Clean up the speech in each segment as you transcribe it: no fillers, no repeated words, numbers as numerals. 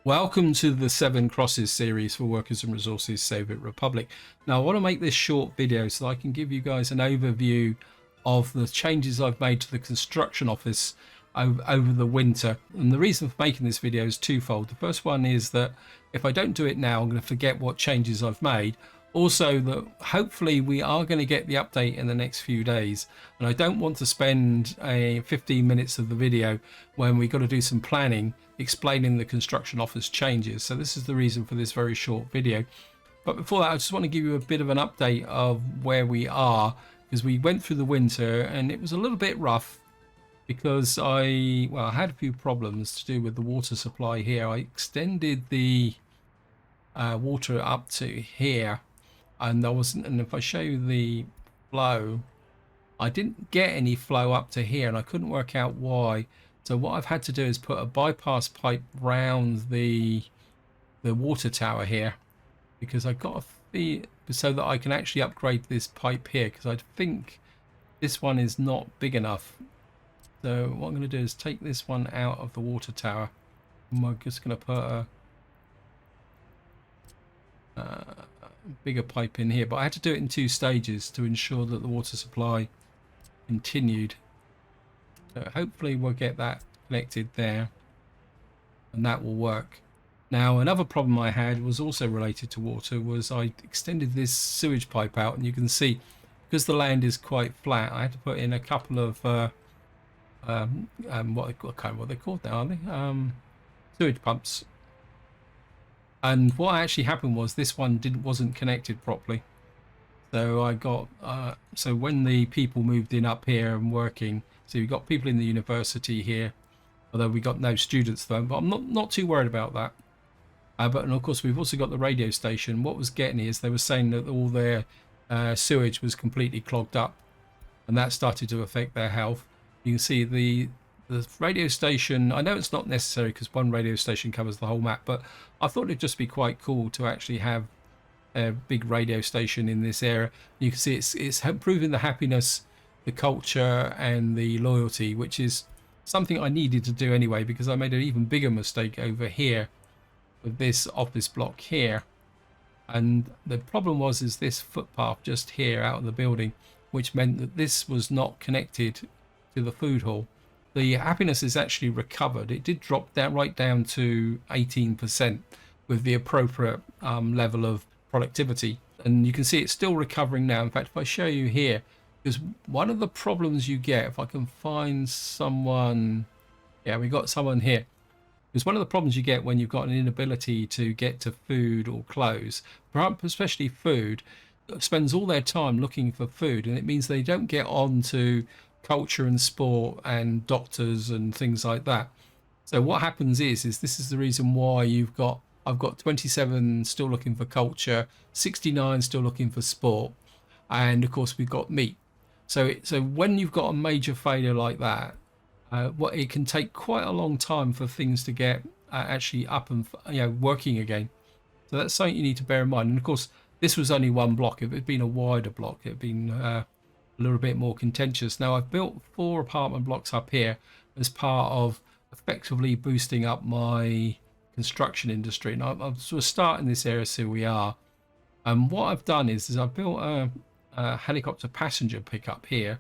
Welcome to the Seven Crosses series for Workers and Resources Soviet Republic. Now I want to make this short video so that I can give you guys an overview of the changes I've made to the construction office over the winter. And the reason for making this video is twofold. The first one is that if I don't do it now, I'm going to forget what changes I've made. Also, that hopefully we are going to get the update in the next few days, and I don't want to spend 15 minutes of the video when we've got to do some planning explaining the construction office changes. So this is the reason for this very short video. But before that, I just want to give you a bit of an update of where we are, because we went through the winter and it was a little bit rough because I had a few problems to do with the water supply here. I extended the water up to here, and if I show you the flow, I didn't get any flow up to here, and I couldn't work out why. So what I've had to do is put a bypass pipe round the water tower here, because I got so that I can actually upgrade this pipe here, because I think this one is not big enough. So what I'm going to do is take this one out of the water tower, and we're just going to put a bigger pipe in here. But I had to do it in 2 stages to ensure that the water supply continued. So hopefully we'll get that connected there and that will work. Now another problem I had was also related to water, was I extended this sewage pipe out, and you can see because the land is quite flat, I had to put in a couple of what they're called now, are they? Sewage pumps. And what actually happened was this one wasn't connected properly. So I got so when the people moved in up here and working, so we've got people in the university here, although we got no students though, but I'm not too worried about that. And of course we've also got the radio station. What was getting is they were saying that all their sewage was completely clogged up, and that started to affect their health. You can see the radio station, I know it's not necessary because one radio station covers the whole map, but I thought it'd just be quite cool to actually have a big radio station in this area. You can see it's improving the happiness, the culture and the loyalty, which is something I needed to do anyway, because I made an even bigger mistake over here with this office block here. And the problem was this footpath just here out of the building, which meant that this was not connected to the food hall. The happiness is actually recovered. It did drop down right down to 18% with the appropriate level of productivity, and you can see it's still recovering now. In fact, if I show you here, because one of the problems you get, if I can find someone, yeah, we got someone here, because one of the problems you get when you've got an inability to get to food or clothes, perhaps especially food, spends all their time looking for food, and it means they don't get on to culture and sport and doctors and things like that. So what happens is this is the reason why I've got 27 still looking for culture, 69 still looking for sport, and of course we've got meat. So when you've got a major failure like that, it can take quite a long time for things to get actually up and working again. So that's something you need to bear in mind. And of course this was only one block. If it had been a wider block, it had been a little bit more contentious. Now I've built 4 apartment blocks up here as part of effectively boosting up my construction industry, and I'm sort of starting this area, so we are. And what I've done is I've built a helicopter passenger pickup here,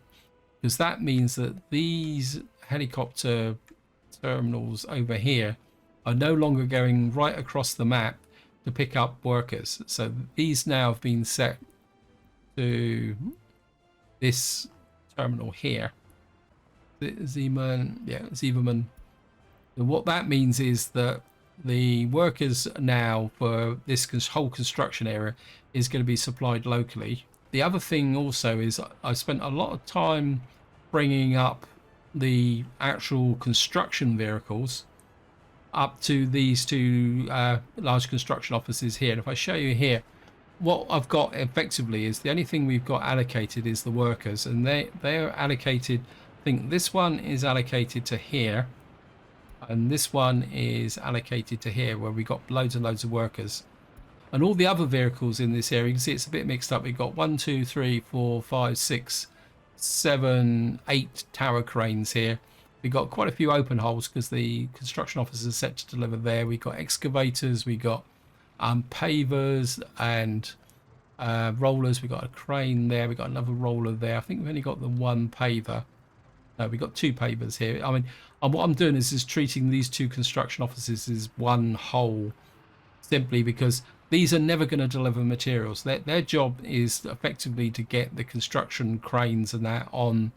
because that means that these helicopter terminals over here are no longer going right across the map to pick up workers. So these now have been set to this terminal here, Zieberman. And what that means is that the workers now for this whole construction area is going to be supplied locally. The other thing also is I spent a lot of time bringing up the actual construction vehicles up to these 2 large construction offices here. And if I show you here, what I've got effectively is the only thing we've got allocated is the workers, and they're allocated. I think this one is allocated to here, and this one is allocated to here, where we got loads and loads of workers. And all the other vehicles in this area, you can see it's a bit mixed up. We've got 1, 2, 3, 4, 5, 6, 7, 8 tower cranes here, we got quite a few open holes because the construction office is set to deliver there. We got excavators, we got pavers and rollers. We got a crane there. We got another roller there. I think we've only got the one paver. No, we got two pavers here. I mean, what I'm doing is treating these two construction offices as one whole, simply because these are never going to deliver materials. Their job is effectively to get the construction cranes and that on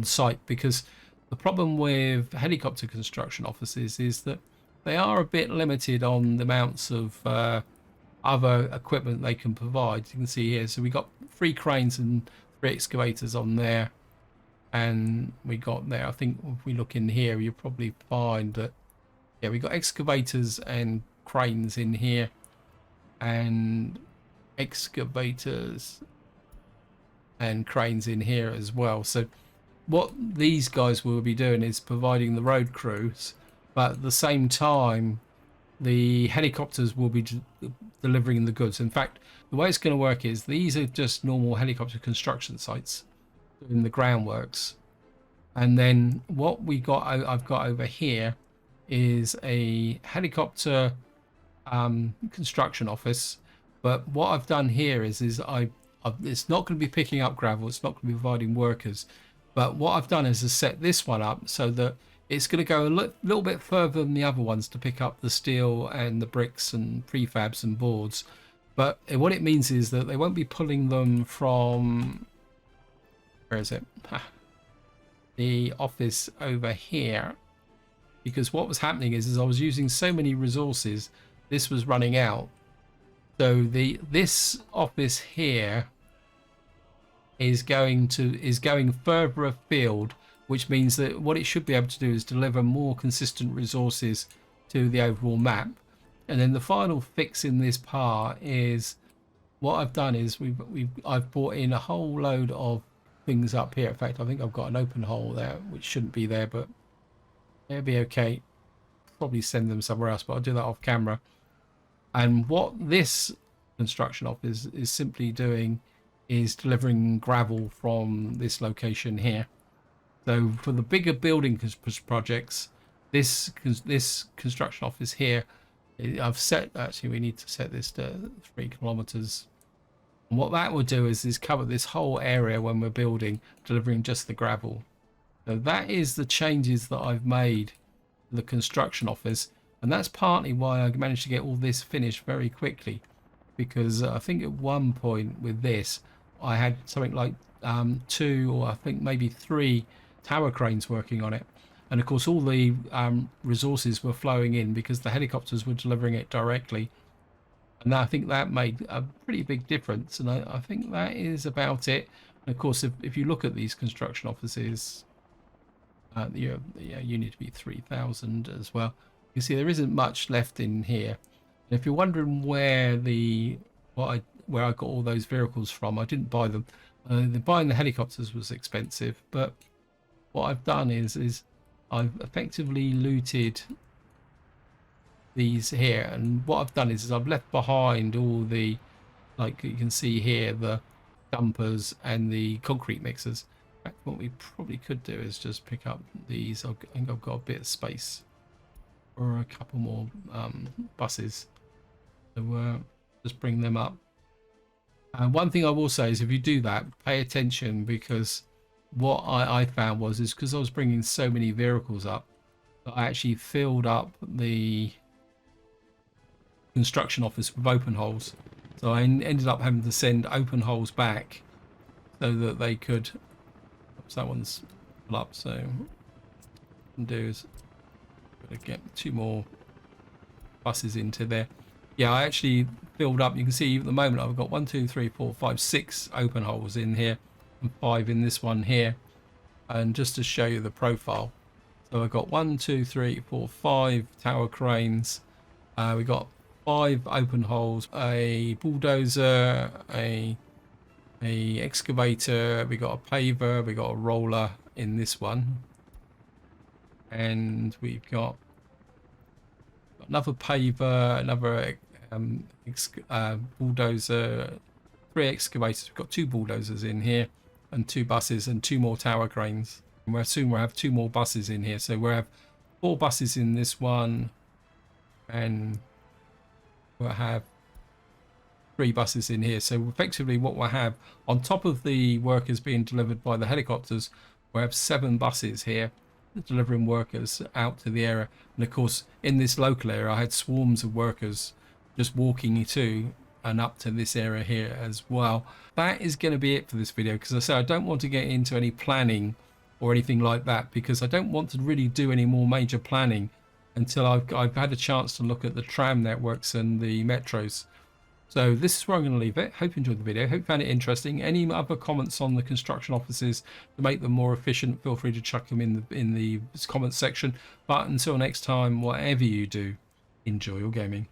site, because the problem with helicopter construction offices is that they are a bit limited on the amounts of other equipment they can provide. You can see here, so we got 3 cranes and 3 excavators on there, and we got there, I think if we look in here you'll probably find that, yeah, we got excavators and cranes in here, and excavators and cranes in here as well. So what these guys will be doing is providing the road crews, but at the same time the helicopters will be delivering the goods. In fact, the way it's going to work is these are just normal helicopter construction sites doing the groundworks, and then what I've got over here is a helicopter construction office. But what I've done here is it's not going to be picking up gravel, it's not going to be providing workers, but what I've done is set this one up so that it's going to go a little bit further than the other ones to pick up the steel and the bricks and prefabs and boards. But what it means is that they won't be pulling them from, where is it, the office over here, because what was happening is I was using so many resources, this was running out. So this office here is going further afield, which means that what it should be able to do is deliver more consistent resources to the overall map. And then the final fix in this part is what I've done is I've brought in a whole load of things up here. In fact, I think I've got an open hole there which shouldn't be there, but it'll be okay. Probably send them somewhere else, but I'll do that off camera. And what this construction office is simply doing is delivering gravel from this location here. So for the bigger building projects, this construction office here, I've set, actually we need to set this to 3 kilometers. And what that will do is cover this whole area when we're building, delivering just the gravel. So that is the changes that I've made to the construction office. And that's partly why I managed to get all this finished very quickly, because I think at one point with this I had something like 2 or I think maybe 3 tower cranes working on it, and of course all the resources were flowing in because the helicopters were delivering it directly, and I think that made a pretty big difference. And I think that is about it. And of course if you look at these construction offices, you need to be 3,000 as well. You see there isn't much left in here. And if you're wondering where I got all those vehicles from, I didn't buy them. Buying the helicopters was expensive, but what I've done is I've effectively looted these here, and what I've done is I've left behind all the, like you can see here, the dumpers and the concrete mixers. In fact, what we probably could do is just pick up these. I think I've got a bit of space for a couple more buses, so just bring them up. And one thing I will say is if you do that, pay attention, because what I found was because I was bringing so many vehicles up, I actually filled up the construction office with open holes. So I ended up having to send open holes back so that they could, oops, that one's full up, so what I can do is get 2 more buses into there. Yeah, I actually filled up. You can see at the moment I've got 1, 2, 3, 4, 5, 6 open holes in here and 5 in this one here. And just to show you the profile, so I've got 1, 2, 3, 4, 5 tower cranes. We got 5 open holes, a bulldozer, a excavator, we got a paver, we got a roller in this one, and we've got another paver, another bulldozer, 3 excavators. We've got 2 bulldozers in here and 2 buses and 2 more tower cranes. And we'll soon we'll have 2 more buses in here. So we'll have 4 buses in this one, and we'll have 3 buses in here. So effectively what we'll have on top of the workers being delivered by the helicopters, we'll have 7 buses here delivering workers out to the area. And of course in this local area I had swarms of workers just walking to and up to this area here as well. That is going to be it for this video, because I say I don't want to get into any planning or anything like that, because I don't want to really do any more major planning until I've had a chance to look at the tram networks and the metros. So this is where I'm going to leave it. Hope you enjoyed the video. Hope you found it interesting. Any other comments on the construction offices to make them more efficient, feel free to chuck them in the comments section. But until next time, whatever you do, enjoy your gaming.